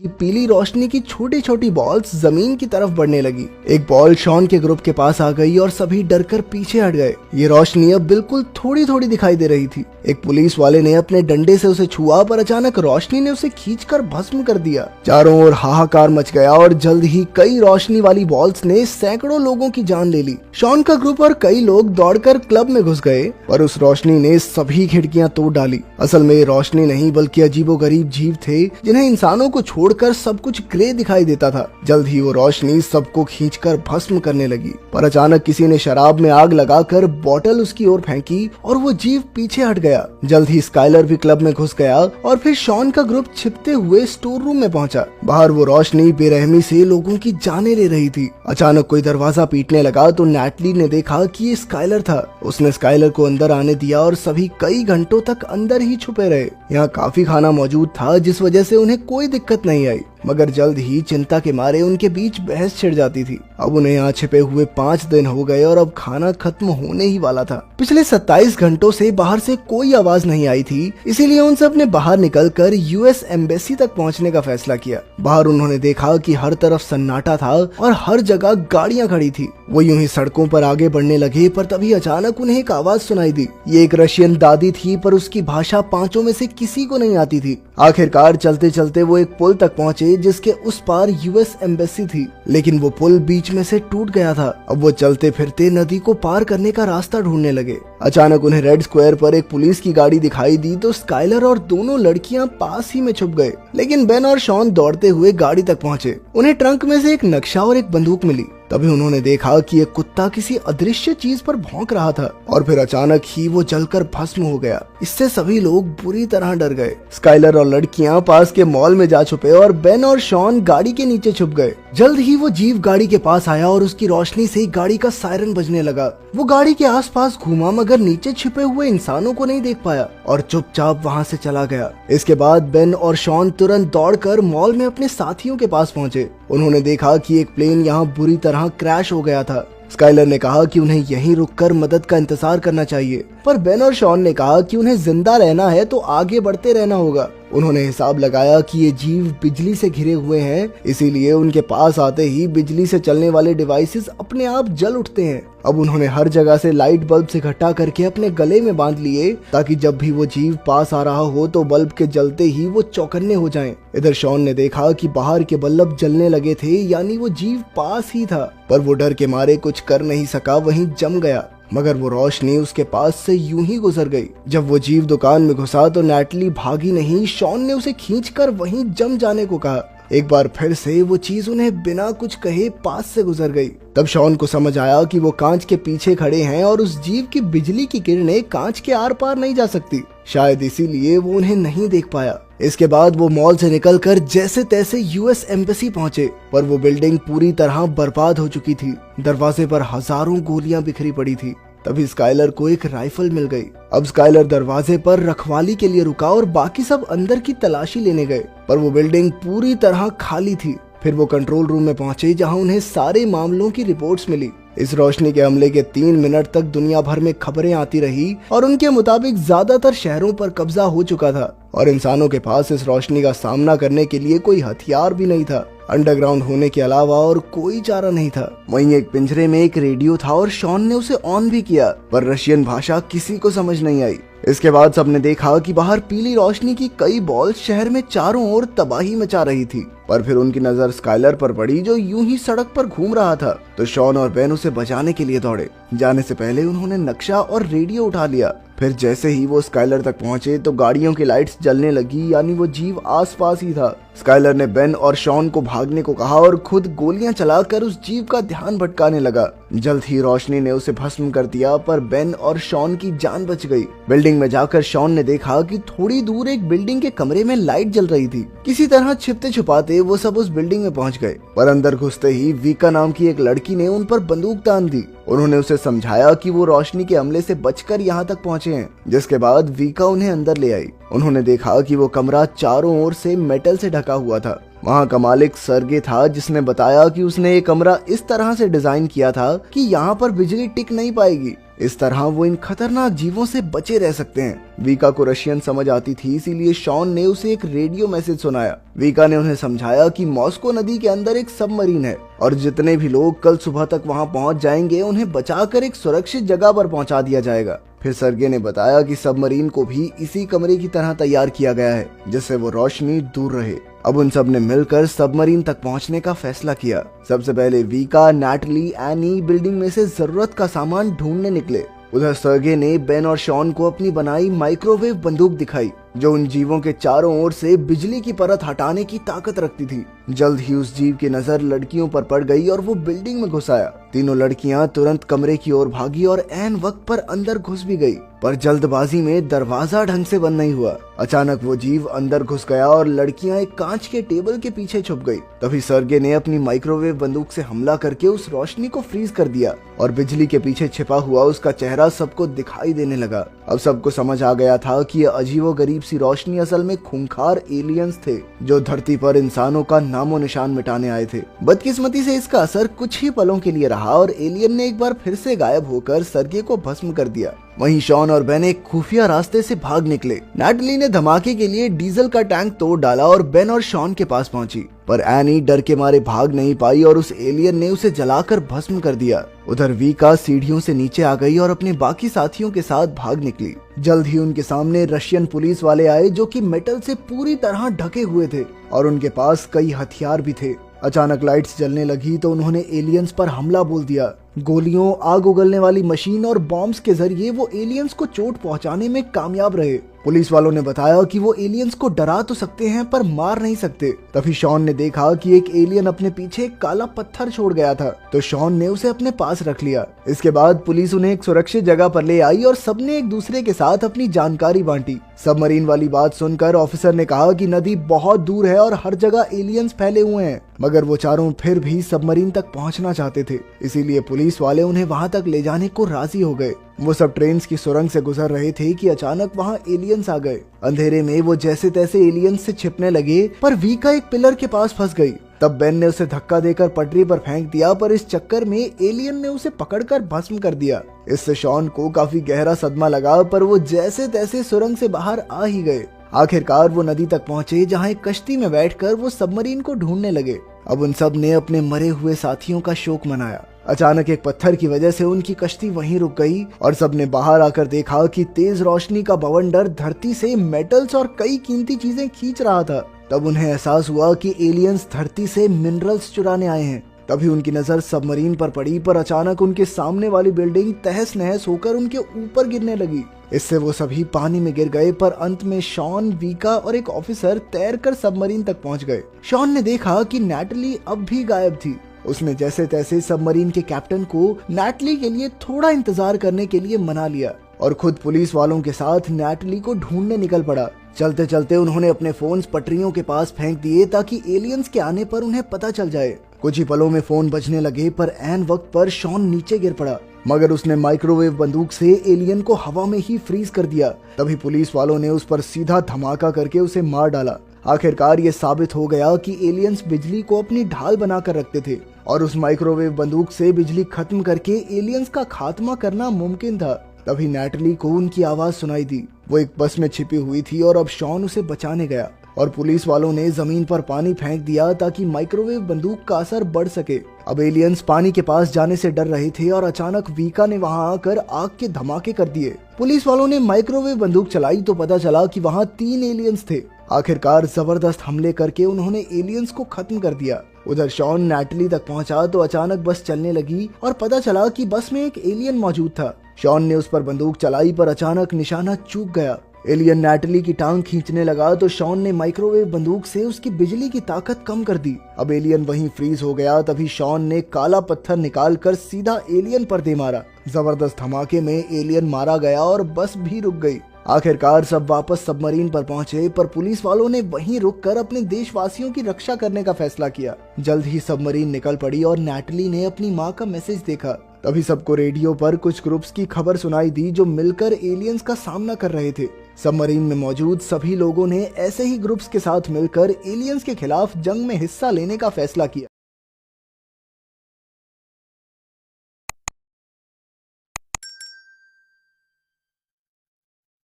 ये पीली रोशनी की छोटी छोटी बॉल्स जमीन की तरफ बढ़ने लगी। एक बॉल शॉन के ग्रुप के पास आ गई और सभी डरकर पीछे हट गए। ये रोशनी अब बिल्कुल थोड़ी थोड़ी दिखाई दे रही थी। एक पुलिस वाले ने अपने डंडे से उसे छुआ, पर अचानक रोशनी ने उसे खींचकर भस्म कर दिया। चारों ओर हाहाकार मच गया और जल्द ही कई रोशनी वाली बॉल्स ने सैकड़ों लोगों की जान ले ली। शॉन का ग्रुप और कई लोग दौड़कर क्लब में घुस गए, पर उस रोशनी ने सभी खिड़कियां तोड़ डाली। असल में ये रोशनी नहीं बल्कि अजीबोगरीब जीव थे, जिन्हें इंसानों को छोड़कर सब कुछ ग्रे दिखाई देता था। जल्द ही वो रोशनी सबको खींचकर भस्म करने लगी, पर अचानक किसी ने शराब में आग लगाकर बोतल उसकी ओर फेंकी और वो जीव पीछे हट गया। जल्द ही स्काइलर भी क्लब में घुस गया और फिर शॉन का ग्रुप छिपते हुए स्टोर रूम में पहुंचा। बाहर वो रोशनी बेरहमी से लोगों की जानें ले रही थी। अचानक कोई दरवाजा पीटने लगा तो नैटली ने देखा कि ये स्काइलर था। उसने स्काइलर को अंदर आने दिया और सभी कई घंटों तक अंदर ही छुपे रहे। यहाँ काफी खाना मौजूद था, जिस वजह से उन्हें कोई दिक्कत नहीं आई, मगर जल्द ही चिंता के मारे उनके बीच बहस छिड़ जाती थी। अब उन्हें यहाँ छिपे हुए 5 दिन हो गए और अब खाना खत्म होने ही वाला था। पिछले 27 घंटों से बाहर से कोई आवाज नहीं आई थी, इसीलिए उन सब ने बाहर निकलकर यूएस एम्बेसी तक पहुंचने का फैसला किया। बाहर उन्होंने देखा कि हर तरफ सन्नाटा था और हर जगह गाड़ियां खड़ी थी। वो यूं ही सड़कों पर आगे बढ़ने लगे, पर तभी अचानक उन्हें एक आवाज सुनाई दी। ये एक रशियन दादी थी, पर उसकी भाषा 5 में से किसी को नहीं आती थी। आखिरकार चलते चलते वो एक पुल तक पहुंचे, जिसके उस पार यूएस एम्बेसी थी, लेकिन वो पुल बीच में से टूट गया था। अब वो चलते फिरते नदी को पार करने का रास्ता ढूंढने लगे। अचानक उन्हें रेड स्क्वायर पर एक पुलिस की गाड़ी दिखाई दी तो स्काइलर और दोनों लड़कियां पास ही में छुप गए, लेकिन बेन और शॉन दौड़ते हुए गाड़ी तक पहुंचे। उन्हें ट्रंक में से एक नक्शा और एक बंदूक मिली। तभी उन्होंने देखा कि एक कुत्ता किसी अदृश्य चीज पर भौंक रहा था और फिर अचानक ही वो जलकर भस्म हो गया। इससे सभी लोग बुरी तरह डर गए। स्काइलर और लड़कियां पास के मॉल में जा छुपे और बेन और शॉन गाड़ी के नीचे छुप गए। जल्द ही वो जीव गाड़ी के पास आया और उसकी रोशनी से गाड़ी का सायरन बजने लगा। वो गाड़ी के आसपास घूमा, मगर नीचे छिपे हुए इंसानों को नहीं देख पाया और चुपचाप वहाँ से चला गया। इसके बाद बेन और शॉन तुरंत दौड़कर मॉल में अपने साथियों के पास पहुंचे। उन्होंने देखा कि एक प्लेन यहाँ बुरी तरह क्रैश हो गया था। स्काइलर ने कहा कि उन्हें यहीं रुककर मदद का इंतजार करना चाहिए, पर बेन और शॉन ने कहा कि उन्हें जिंदा रहना है तो आगे बढ़ते रहना होगा। उन्होंने हिसाब लगाया कि ये जीव बिजली से घिरे हुए हैं, इसीलिए उनके पास आते ही बिजली से चलने वाले डिवाइसेस अपने आप जल उठते हैं। अब उन्होंने हर जगह से लाइट बल्ब इकट्ठा करके अपने गले में बांध लिए, ताकि जब भी वो जीव पास आ रहा हो तो बल्ब के जलते ही वो चौकन्ने हो जाएं। इधर शॉन ने देखा कि बाहर के बल्ब जलने लगे थे, यानी वो जीव पास ही था, पर वो डर के मारे कुछ कर नहीं सका, वहीं जम गया। मगर वो रोशनी उसके पास से यूं ही गुजर गई। जब वो जीव दुकान में घुसा तो नैटली भागी नहीं, शॉन ने उसे खींचकर वहीं जम जाने को कहा। एक बार फिर से वो चीज उन्हें बिना कुछ कहे पास से गुजर गई। तब शॉन को समझ आया कि वो कांच के पीछे खड़े हैं और उस जीव की बिजली की किरणें कांच के आर पार नहीं जा सकती। शायद इसीलिए वो उन्हें नहीं देख पाया। इसके बाद वो मॉल से निकलकर जैसे तैसे यूएस एम्बेसी पहुंचे, पर वो बिल्डिंग पूरी तरह बर्बाद हो चुकी थी। दरवाजे पर हजारों गोलियां बिखरी पड़ी थी। तभी स्काइलर को एक राइफल मिल गई। अब स्काइलर दरवाजे पर रखवाली के लिए रुका और बाकी सब अंदर की तलाशी लेने गए, पर वो बिल्डिंग पूरी तरह खाली थी। फिर वो कंट्रोल रूम में पहुंचे, जहां उन्हें सारे मामलों की रिपोर्ट्स मिली। इस रोशनी के हमले के 3 मिनट तक दुनिया भर में खबरें आती रही और उनके मुताबिक ज्यादातर शहरों पर कब्जा हो चुका था और इंसानों के पास इस रोशनी का सामना करने के लिए कोई हथियार भी नहीं था। अंडरग्राउंड होने के अलावा और कोई चारा नहीं था। वहीं एक पिंजरे में एक रेडियो था और शॉन ने उसे ऑन भी किया, पर रशियन भाषा किसी को समझ नहीं आई। इसके बाद सबने देखा कि बाहर पीली रोशनी की कई बॉल शहर में चारों ओर तबाही मचा रही थी, पर फिर उनकी नजर स्काइलर पर पड़ी, जो यूं ही सड़क पर घूम रहा था। तो शॉन और बेन उसे बचाने के लिए दौड़े। जाने से पहले उन्होंने नक्शा और रेडियो उठा लिया। फिर जैसे ही वो स्काइलर तक पहुंचे तो गाड़ियों की लाइट्स जलने लगी, यानी वो जीव आसपास ही था। स्काइलर ने बेन और शॉन को भागने को कहा और खुद गोलियां चलाकर उस जीव का ध्यान भटकाने लगा। जल्द ही रोशनी ने उसे भस्म कर दिया, पर बेन और शॉन की जान बच गई। बिल्डिंग में जाकर शॉन ने देखा कि थोड़ी दूर एक बिल्डिंग के कमरे में लाइट जल रही थी। किसी तरह छिपते छुपाते वो सब उस बिल्डिंग में पहुंच गए, पर अंदर घुसते ही वीका नाम की एक लड़की ने उन पर बंदूक तान दी। उन्होंने उसे समझाया कि वो रोशनी के हमले से बचकर यहाँ तक पहुँचे हैं, जिसके बाद वीका उन्हें अंदर ले आई। उन्होंने देखा कि वो कमरा चारों ओर से मेटल से ढका हुआ था, वहाँ का मालिक सर्गे था, जिसने बताया कि उसने ये कमरा इस तरह से डिजाइन किया था कि यहाँ पर बिजली टिक नहीं पाएगी। इस तरह वो इन खतरनाक जीवों से बचे रह सकते हैं। वीका को रशियन समझ आती थी, इसीलिए शॉन ने उसे एक रेडियो मैसेज सुनाया। वीका ने उन्हें समझाया कि मॉस्को नदी के अंदर एक सबमरीन है और जितने भी लोग कल सुबह तक वहां पहुंच जाएंगे उन्हें बचाकर एक सुरक्षित जगह पर पहुंचा दिया जाएगा। फिर सर्गे ने बताया कि सबमरीन को भी इसी कमरे की तरह तैयार किया गया है, जिससे वो रोशनी दूर रहे। अब उन सब ने मिलकर सबमरीन तक पहुंचने का फैसला किया। सबसे पहले वीका, नैटली, एनी बिल्डिंग में से जरूरत का सामान ढूंढने निकले। उधर सर्गे ने बेन और शॉन को अपनी बनाई माइक्रोवेव बंदूक दिखाई, जो उन जीवों के चारों ओर से बिजली की परत हटाने की ताकत रखती थी। जल्द ही उस जीव की नजर लड़कियों पर पड़ गई और वो बिल्डिंग में घुस आया। तीनों लड़कियां तुरंत कमरे की ओर भागी और ऐन वक्त पर अंदर घुस भी गई, पर जल्दबाजी में दरवाजा ढंग से बंद नहीं हुआ। अचानक वो जीव अंदर घुस गया और लड़कियां एक कांच के टेबल के पीछे छुप गई। तभी सर्गे ने अपनी माइक्रोवेव बंदूक से हमला करके उस रोशनी को फ्रीज कर दिया और बिजली के पीछे छिपा हुआ उसका चेहरा सबको दिखाई देने लगा। अब सबको समझ आ गया था कि ये अजीबोगरीब सी रोशनी असल में खूंखार एलियंस थे, जो धरती पर इंसानों का नामो निशान मिटाने आए थे। बदकिस्मती से इसका असर कुछ ही पलों के लिए रहा और एलियन ने एक बार फिर से गायब होकर सर्गे को भस्म कर दिया। वहीं शॉन और बेन एक खुफिया रास्ते से भाग निकले। नैटली ने धमाके के लिए डीजल का टैंक तोड़ डाला और बेन और शॉन के पास पहुंची, पर एनी डर के मारे भाग नहीं पाई और उस एलियन ने उसे जलाकर भस्म कर दिया। उधर वीका सीढ़ियों से नीचे आ गई और अपने बाकी साथियों के साथ भाग निकली। जल्द ही उनके सामने रशियन पुलिस वाले आए, जो कि मेटल से पूरी तरह ढके हुए थे और उनके पास कई हथियार भी थे। अचानक लाइट्स जलने लगी तो उन्होंने एलियंस पर हमला बोल दिया। गोलियों, आग उगलने वाली मशीन और बॉम्ब्स के जरिए वो एलियंस को चोट पहुंचाने में कामयाब रहे। पुलिस वालों ने बताया कि वो एलियंस को डरा तो सकते हैं पर मार नहीं सकते। तभी शॉन ने देखा कि एक एलियन अपने पीछे एक काला पत्थर छोड़ गया था, तो शॉन ने उसे अपने पास रख लिया। इसके बाद पुलिस उन्हें एक सुरक्षित जगह पर ले आई और सबने एक दूसरे के साथ अपनी जानकारी बांटी। सबमरीन वाली बात सुनकर ऑफिसर ने कहा कि नदी बहुत दूर है और हर जगह एलियंस फैले हुए हैं, मगर वो चारों फिर भी सबमरीन तक पहुंचना चाहते थे, इसीलिए पुलिस वाले उन्हें वहां तक ले जाने को राजी हो गए। वो सब ट्रेन की सुरंग से गुजर रहे थे कि अचानक वहां एलियंस आ गए। अंधेरे में वो जैसे तैसे एलियंस से छिपने लगे, पर वीका एक पिलर के पास फंस गई। तब बेन ने उसे धक्का देकर पटरी पर फेंक दिया, पर इस चक्कर में एलियन ने उसे पकड़कर भस्म कर दिया। इससे शॉन को काफी गहरा सदमा लगा, पर वो जैसे तैसे सुरंग से बाहर आ ही गए। आखिरकार वो नदी तक पहुंचे, जहां एक कश्ती में बैठकर वो सबमरीन को ढूंढने लगे। अब उन सब ने अपने मरे हुए साथियों का शोक मनाया। अचानक एक पत्थर की वजह से उनकी कश्ती वहीं रुक गई और सबने बाहर आकर देखा कि तेज रोशनी का बवंडर धरती से मेटल्स और कई कीमती चीजें खींच रहा था। तब उन्हें एहसास हुआ कि एलियंस धरती से मिनरल्स चुराने आए हैं। तभी उनकी नजर सबमरीन पर पड़ी, पर अचानक उनके सामने वाली बिल्डिंग तहस नहस होकर उनके ऊपर गिरने लगी। इससे वो सभी पानी में गिर गए, पर अंत में शॉन, वीका और एक ऑफिसर तैरकर सबमरीन तक पहुंच गए। शॉन ने देखा कि नैटली अब भी गायब थी। उसने जैसे तैसे सबमरीन के कैप्टन को नैटली के लिए थोड़ा इंतजार करने के लिए मना लिया और खुद पुलिस वालों के साथ नैटली को ढूंढने निकल पड़ा। चलते चलते उन्होंने अपने फोन्स पटरियों के पास फेंक दिए ताकि एलियंस के आने पर उन्हें पता चल जाए। कुछ ही पलों में फोन बजने लगे, पर ऐन वक्त पर शॉन नीचे गिर पड़ा, मगर उसने माइक्रोवेव बंदूक से एलियन को हवा में ही फ्रीज कर दिया। तभी पुलिस वालों ने उस पर सीधा धमाका करके उसे मार डाला। आखिरकार ये साबित हो गया कि एलियंस बिजली को अपनी ढाल बनाकर रखते थे और उस माइक्रोवेव बंदूक से बिजली खत्म करके एलियंस का खात्मा करना मुमकिन था। तभी नैटली को उनकी आवाज सुनाई दी। वो एक बस में छिपी हुई थी और अब शॉन उसे बचाने गया और पुलिस वालों ने जमीन पर पानी फेंक दिया ताकि माइक्रोवेव बंदूक का असर बढ़ सके। अब एलियंस पानी के पास जाने से डर रहे थे और अचानक वीका ने वहां आकर आग के धमाके कर दिए। पुलिस वालों ने माइक्रोवेव बंदूक चलाई तो पता चला कि वहां 3 एलियंस थे। आखिरकार जबरदस्त हमले करके उन्होंने एलियंस को खत्म कर दिया। उधर शॉन नैटली तक पहुंचा तो अचानक बस चलने लगी और पता चला कि बस में एक एलियन मौजूद था। शॉन ने उस पर बंदूक चलाई, पर अचानक निशाना चूक गया। एलियन नैटली की टांग खींचने लगा तो शॉन ने माइक्रोवेव बंदूक से उसकी बिजली की ताकत कम कर दी। अब एलियन वहीं फ्रीज हो गया। तभी शॉन ने काला पत्थर निकालकर सीधा एलियन पर दे मारा। जबरदस्त धमाके में एलियन मारा गया और बस भी रुक गई। आखिरकार सब वापस सबमरीन पर पहुंचे, पर पुलिस वालों ने वहीं रुककर अपने देशवासियों की रक्षा करने का फैसला किया। जल्द ही सबमरीन निकल पड़ी और नैटली ने अपनी मां का मैसेज देखा। तभी सबको रेडियो पर कुछ ग्रुप्स की खबर सुनाई दी जो मिलकर एलियंस का सामना कर रहे थे। सबमरीन में मौजूद सभी लोगों ने ऐसे ही ग्रुप्स के साथ मिलकर एलियंस के खिलाफ जंग में हिस्सा लेने का फैसला किया।